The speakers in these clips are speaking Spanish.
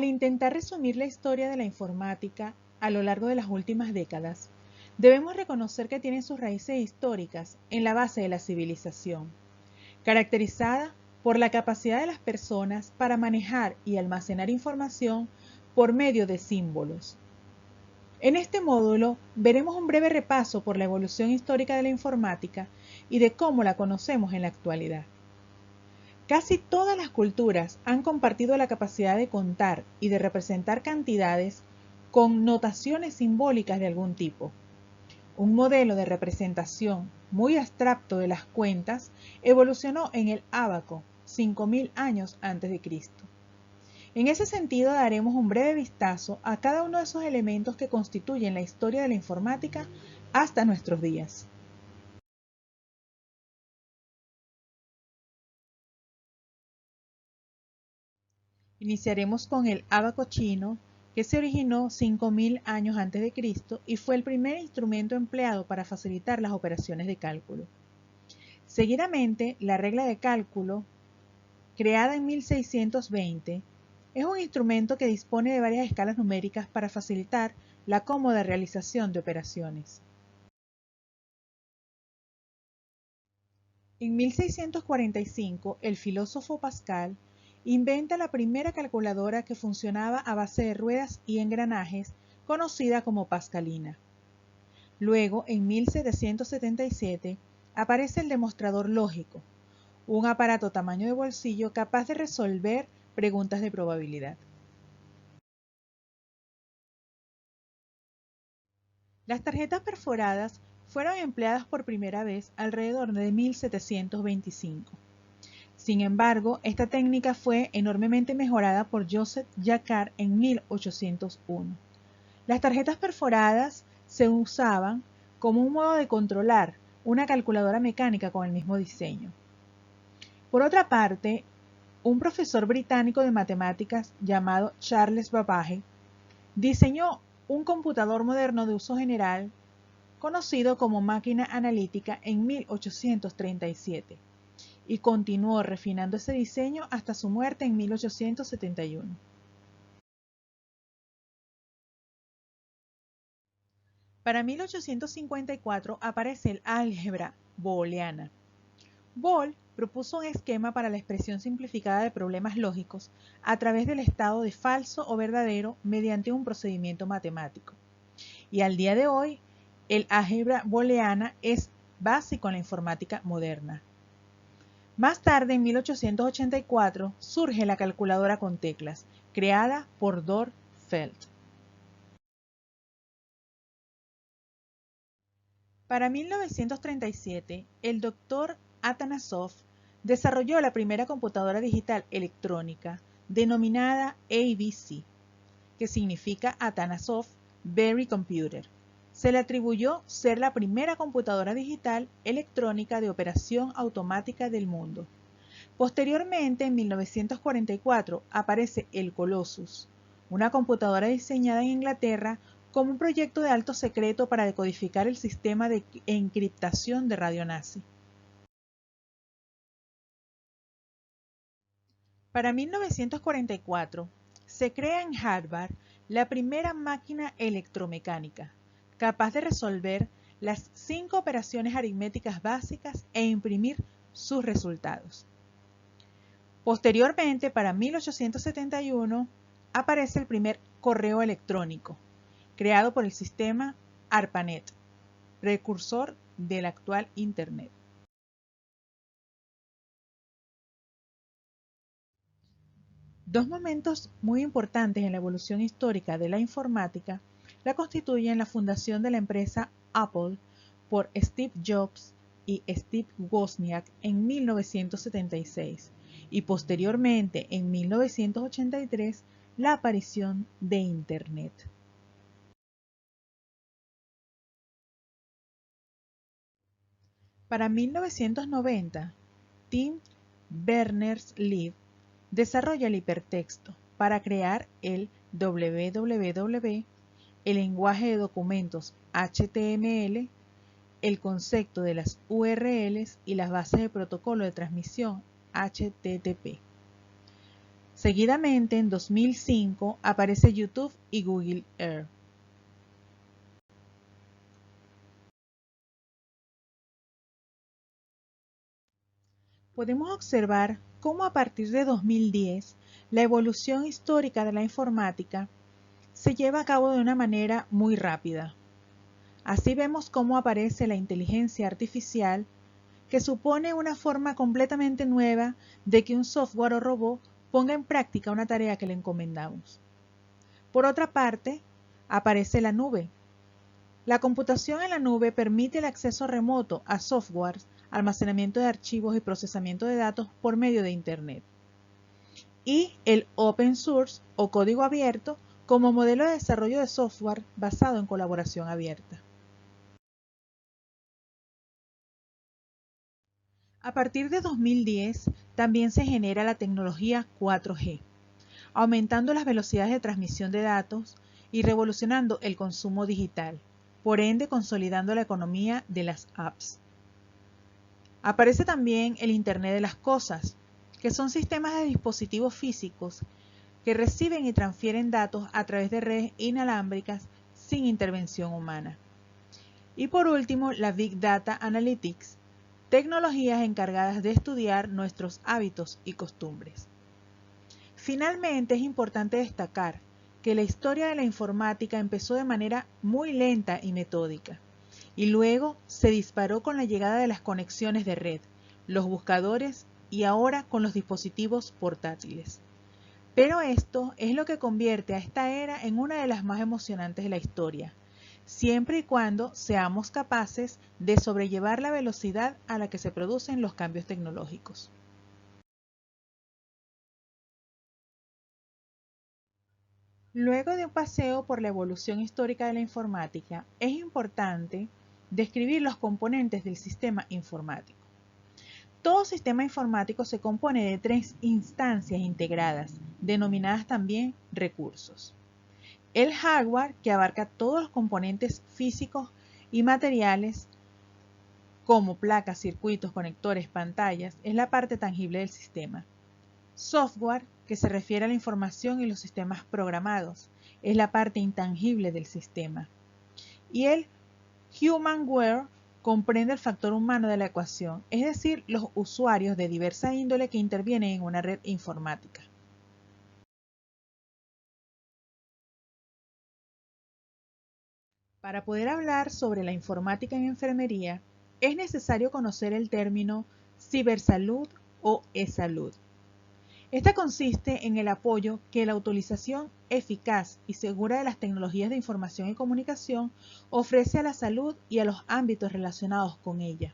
intentar resumir la historia de la informática a lo largo de las últimas décadas, debemos reconocer que tiene sus raíces históricas en la base de la civilización, caracterizada por la capacidad de las personas para manejar y almacenar información por medio de símbolos. En este módulo veremos un breve repaso por la evolución histórica de la informática y de cómo la conocemos en la actualidad. Casi todas las culturas han compartido la capacidad de contar y de representar cantidades con notaciones simbólicas de algún tipo. Un modelo de representación muy abstracto de las cuentas evolucionó en el ábaco 5000 años antes de Cristo. En ese sentido daremos un breve vistazo a cada uno de esos elementos que constituyen la historia de la informática hasta nuestros días. Iniciaremos con el ábaco chino, que se originó 5000 años antes de Cristo y fue el primer instrumento empleado para facilitar las operaciones de cálculo. Seguidamente, la regla de cálculo, creada en 1620, es un instrumento que dispone de varias escalas numéricas para facilitar la cómoda realización de operaciones. En 1645, el filósofo Pascal inventa la primera calculadora que funcionaba a base de ruedas y engranajes, conocida como pascalina. Luego, en 1777, aparece el demostrador lógico, un aparato tamaño de bolsillo capaz de resolver preguntas de probabilidad. Las tarjetas perforadas fueron empleadas por primera vez alrededor de 1725. Sin embargo, esta técnica fue enormemente mejorada por Joseph Jacquard en 1801. Las tarjetas perforadas se usaban como un modo de controlar una calculadora mecánica con el mismo diseño. Por otra parte, un profesor británico de matemáticas llamado Charles Babbage diseñó un computador moderno de uso general conocido como máquina analítica en 1837 y continuó refinando ese diseño hasta su muerte en 1871. Para 1854 aparece el álgebra booleana. Boole propuso un esquema para la expresión simplificada de problemas lógicos a través del estado de falso o verdadero mediante un procedimiento matemático. Y al día de hoy, el álgebra booleana es básico en la informática moderna. Más tarde, en 1884, surge la calculadora con teclas, creada por Dor Feld. Para 1937, el Dr. Atanasov desarrolló la primera computadora digital electrónica, denominada ABC, que significa Atanasov Berry Computer. Se le atribuyó ser la primera computadora digital electrónica de operación automática del mundo. Posteriormente, en 1944, aparece el Colossus, una computadora diseñada en Inglaterra como un proyecto de alto secreto para decodificar el sistema de encriptación de radio nazi. Para 1944, se crea en Harvard la primera máquina electromecánica, capaz de resolver las 5 operaciones aritméticas básicas e imprimir sus resultados. Posteriormente, para 1871, aparece el primer correo electrónico, creado por el sistema ARPANET, precursor del actual Internet. Dos momentos muy importantes en la evolución histórica de la informática la constituyen la fundación de la empresa Apple por Steve Jobs y Steve Wozniak en 1976 y posteriormente en 1983 la aparición de Internet. Para 1990, Tim Berners-Lee desarrolla el hipertexto para crear el www, el lenguaje de documentos HTML, el concepto de las URLs y las bases de protocolo de transmisión HTTP. Seguidamente, en 2005, aparece YouTube y Google Earth. Podemos observar cómo a partir de 2010 la evolución histórica de la informática se lleva a cabo de una manera muy rápida. Así vemos cómo aparece la inteligencia artificial, que supone una forma completamente nueva de que un software o robot ponga en práctica una tarea que le encomendamos. Por otra parte, aparece la nube. La computación en la nube permite el acceso remoto a softwares, almacenamiento de archivos y procesamiento de datos por medio de Internet. Y el open source o código abierto como modelo de desarrollo de software basado en colaboración abierta. A partir de 2010 también se genera la tecnología 4G, aumentando las velocidades de transmisión de datos y revolucionando el consumo digital, por ende consolidando la economía de las apps. Aparece también el Internet de las Cosas, que son sistemas de dispositivos físicos que reciben y transfieren datos a través de redes inalámbricas sin intervención humana. Y por último, la Big Data Analytics, tecnologías encargadas de estudiar nuestros hábitos y costumbres. Finalmente, es importante destacar que la historia de la informática empezó de manera muy lenta y metódica, y luego se disparó con la llegada de las conexiones de red, los buscadores y ahora con los dispositivos portátiles. Pero esto es lo que convierte a esta era en una de las más emocionantes de la historia, siempre y cuando seamos capaces de sobrellevar la velocidad a la que se producen los cambios tecnológicos. Luego de un paseo por la evolución histórica de la informática, es importante describir los componentes del sistema informático. Todo sistema informático se compone de 3 instancias integradas, denominadas también recursos. El hardware, que abarca todos los componentes físicos y materiales, como placas, circuitos, conectores, pantallas, es la parte tangible del sistema. Software, que se refiere a la información y los sistemas programados, es la parte intangible del sistema. Y el humanware comprende el factor humano de la ecuación, es decir, los usuarios de diversa índole que intervienen en una red informática. Para poder hablar sobre la informática en enfermería, es necesario conocer el término cibersalud o e-salud. Esta consiste en el apoyo que la utilización eficaz y segura de las tecnologías de información y comunicación ofrece a la salud y a los ámbitos relacionados con ella.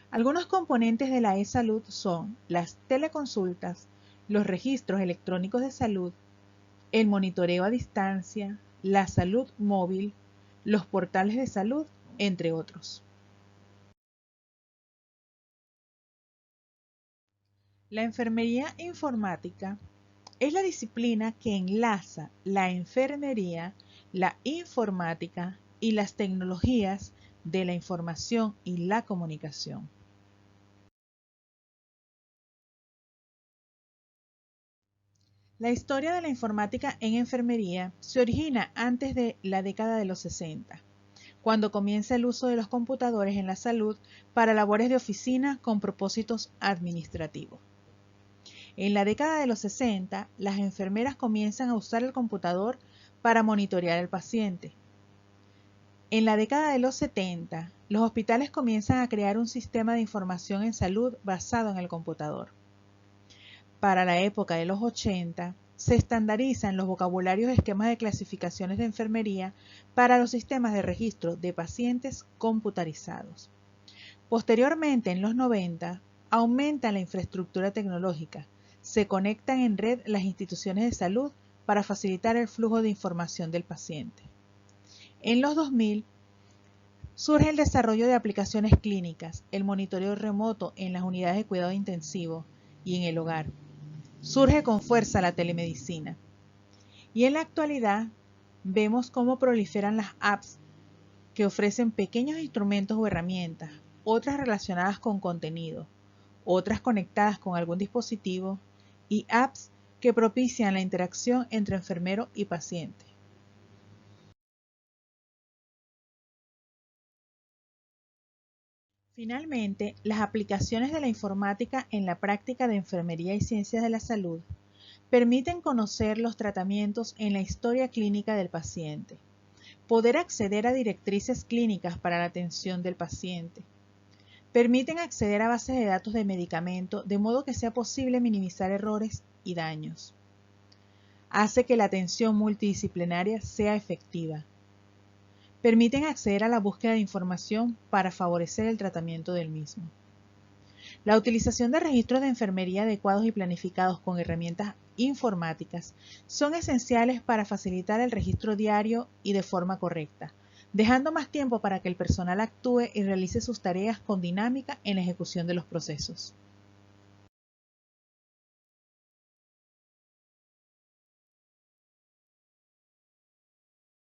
Algunos componentes de la e-salud son las teleconsultas, los registros electrónicos de salud, el monitoreo a distancia, la salud móvil, los portales de salud, entre otros. La enfermería informática es la disciplina que enlaza la enfermería, la informática y las tecnologías de la información y la comunicación. La historia de la informática en enfermería se origina antes de la década de los 60, cuando comienza el uso de los computadores en la salud para labores de oficina con propósitos administrativos. En la década de los 60, las enfermeras comienzan a usar el computador para monitorear al paciente. En la década de los 70, los hospitales comienzan a crear un sistema de información en salud basado en el computador. Para la época de los 80, se estandarizan los vocabularios de esquemas de clasificaciones de enfermería para los sistemas de registro de pacientes computarizados. Posteriormente, en los 90, aumenta la infraestructura tecnológica. Se conectan en red las instituciones de salud para facilitar el flujo de información del paciente. En los 2000, surge el desarrollo de aplicaciones clínicas, el monitoreo remoto en las unidades de cuidado intensivo y en el hogar. Surge con fuerza la telemedicina. Y en la actualidad, vemos cómo proliferan las apps que ofrecen pequeños instrumentos o herramientas, otras relacionadas con contenido, otras conectadas con algún dispositivo y apps que propician la interacción entre enfermero y paciente. Finalmente, las aplicaciones de la informática en la práctica de enfermería y ciencias de la salud permiten conocer los tratamientos en la historia clínica del paciente, poder acceder a directrices clínicas para la atención del paciente, permiten acceder a bases de datos de medicamento de modo que sea posible minimizar errores y daños, hace que la atención multidisciplinaria sea efectiva, permiten acceder a la búsqueda de información para favorecer el tratamiento del mismo. La utilización de registros de enfermería adecuados y planificados con herramientas informáticas son esenciales para facilitar el registro diario y de forma correcta, dejando más tiempo para que el personal actúe y realice sus tareas con dinámica en la ejecución de los procesos.